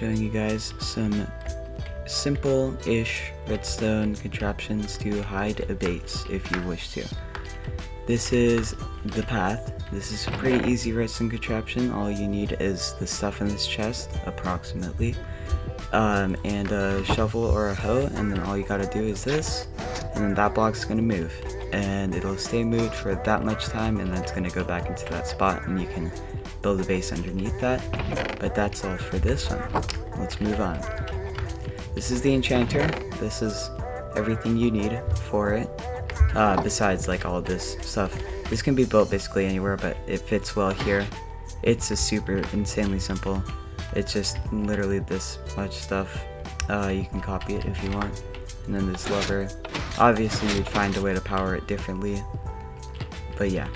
showing you guys some simple-ish redstone contraptions to hide a base if you wish to. This is the path. This is a pretty easy redstone contraption. All you need is the stuff in this chest, approximately, and a shovel or a hoe, and then all you gotta do is this, and then that block's gonna move, and it'll stay moved for that much time, and then it's gonna go back into that spot, and you can build a base underneath that. But that's all for this one. Let's move on. This is the Enchanter. This is everything you need for it, besides like all this stuff. This can be built basically anywhere, but it fits well here. It's a super insanely simple. It's just literally this much stuff. You can copy it if you want. And then this lever. Obviously you'd find a way to power it differently, but yeah.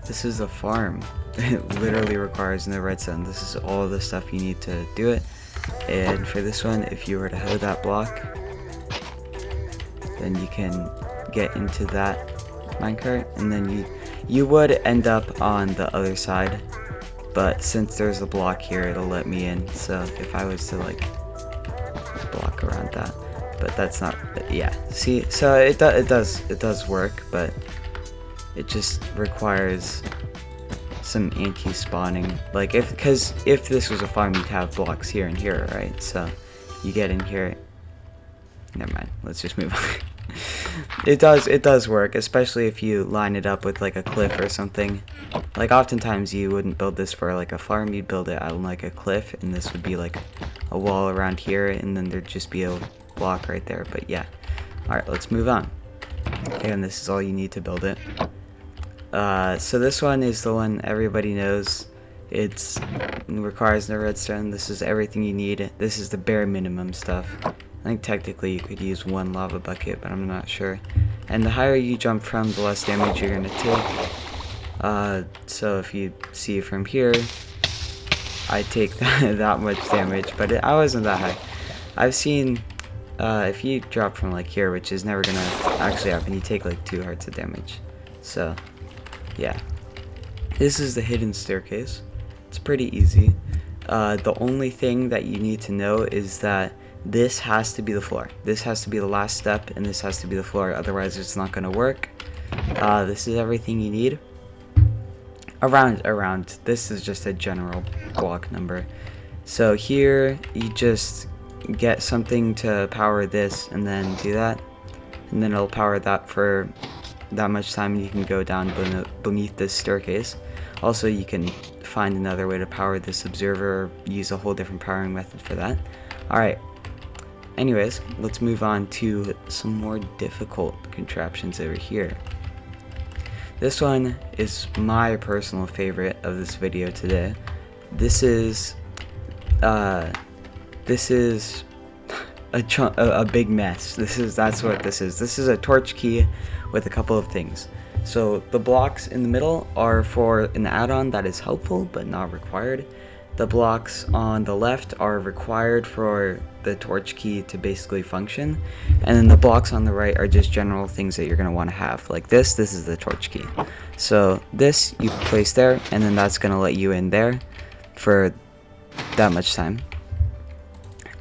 This is a farm. It literally requires no redstone. This is all the stuff you need to do it. And for this one, if you were to hoe that block, then you can get into that minecart, and then you would end up on the other side, but since there's a block here, it'll let me in. So if I was to like block around that, but that's not, yeah, see, so it does work, but it just requires some anti-spawning, like because if this was a farm, you'd have blocks here and here, right? So you get in here, never mind, let's just move on. It does work, especially if you line it up with like a cliff or something. Like oftentimes you wouldn't build this for like a farm, you'd build it on like a cliff, and this would be like a wall around here, and then there'd just be a block right there. But yeah, alright, let's move on. And this is all you need to build it. So this one is the one everybody knows. It requires no redstone. This is everything you need. This is the bare minimum stuff. I think technically you could use one lava bucket, but I'm not sure. And the higher you jump from, the less damage you're gonna take. So if you see from here, I take that much damage, but I wasn't that high. I've seen, if you drop from like here, which is never gonna actually happen, you take like 2 hearts of damage. So yeah, this is the hidden staircase. It's pretty easy. The only thing that you need to know is that this has to be the floor. This has to be the last step, and this has to be the floor, otherwise it's not going to work. This is everything you need. Around, this is just a general block number. So here, you just get something to power this, and then do that. And then it'll power that for that much time, and you can go down beneath this staircase. Also, you can find another way to power this observer, or use a whole different powering method for that. Alright. Anyways, let's move on to some more difficult contraptions over here. This one is my personal favorite of this video today. This is a big mess. That's what this is. This is a torch key with a couple of things. So the blocks in the middle are for an add-on that is helpful but not required. The blocks on the left are required for the torch key to basically function, and then the blocks on the right are just general things that you're going to want to have. Like this is the torch key. So this you place there, and then that's going to let you in there for that much time.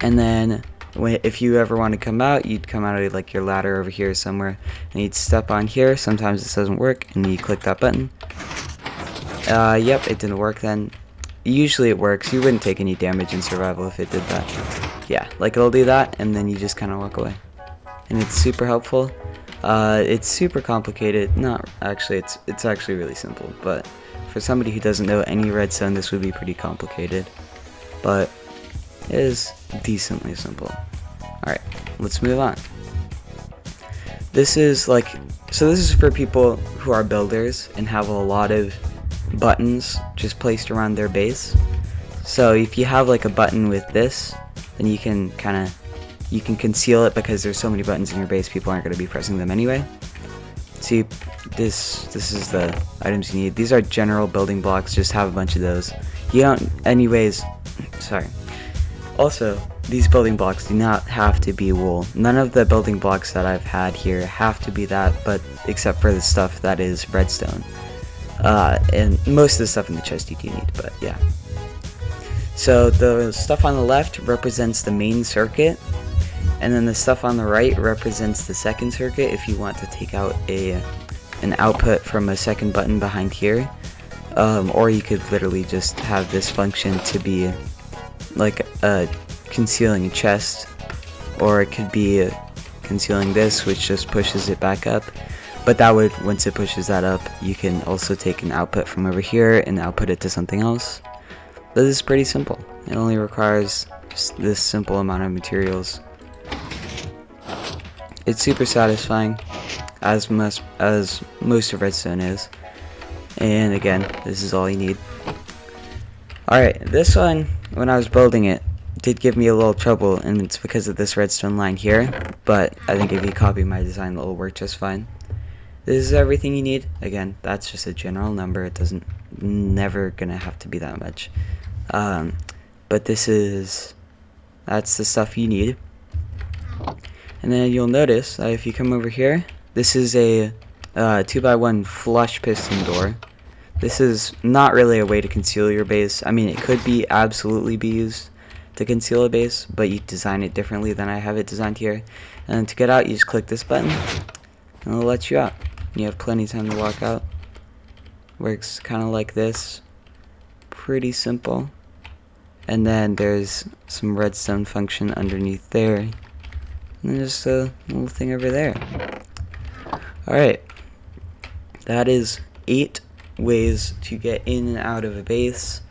And then if you ever want to come out, you'd come out of like your ladder over here somewhere, and you'd step on here. Sometimes this doesn't work, and you click that button. Yep, it didn't work then. Usually it works. You wouldn't take any damage in survival if it did that. Yeah, like it'll do that, and then you just kind of walk away. And it's super helpful. It's super complicated. Not actually, it's actually really simple, but for somebody who doesn't know any redstone, this would be pretty complicated. But it is decently simple. Alright, let's move on. This is for people who are builders and have a lot of buttons just placed around their base. So if you have like a button with this, then you can conceal it, because there's so many buttons in your base, people aren't going to be pressing them anyway. See, this is the items you need. These are general building blocks, just have a bunch of those. You don't anyways, sorry. Also, these building blocks do not have to be wool. None of the building blocks that I've had here have to be that, but except for the stuff that is redstone. And most of the stuff in the chest you do need, but yeah. So the stuff on the left represents the main circuit, and then the stuff on the right represents the second circuit if you want to take out an output from a second button behind here. Or you could literally just have this function to be like concealing a chest, or it could be concealing this, which just pushes it back up. But that would, once it pushes that up, you can also take an output from over here and output it to something else. This is pretty simple. It only requires just this simple amount of materials. It's super satisfying, as most of redstone is. And again, this is all you need. Alright, this one, when I was building it, did give me a little trouble, and it's because of this redstone line here, but I think if you copy my design, it'll work just fine. This is everything you need. Again, that's just a general number. It doesn't, never gonna have to be that much. But that's the stuff you need. And then you'll notice that if you come over here, this is a 2x1 flush piston door. This is not really a way to conceal your base. I mean, it could be absolutely be used to conceal a base, but you design it differently than I have it designed here. And then to get out, you just click this button, and it'll let you out. You have plenty of time to walk out. Works kind of like this. Pretty simple. And then there's some redstone function underneath there. And then just a little thing over there. Alright. That is 8 ways to get in and out of a base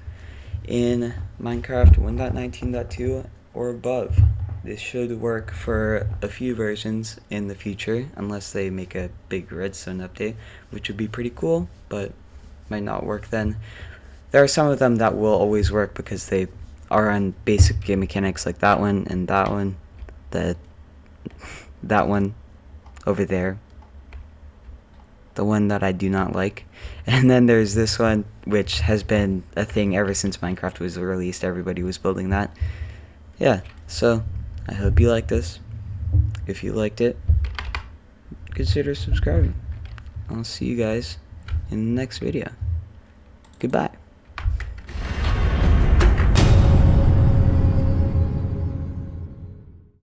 in Minecraft 1.19.2 or above. This should work for a few versions in the future, unless they make a big redstone update, which would be pretty cool, but might not work then. There are some of them that will always work because they are on basic game mechanics, like that one and that one, that one over there, the one that I do not like, and then there's this one, which has been a thing ever since Minecraft was released. Everybody was building that. Yeah, so I hope you like this. If you liked it, consider subscribing. I'll see you guys in the next video. Goodbye.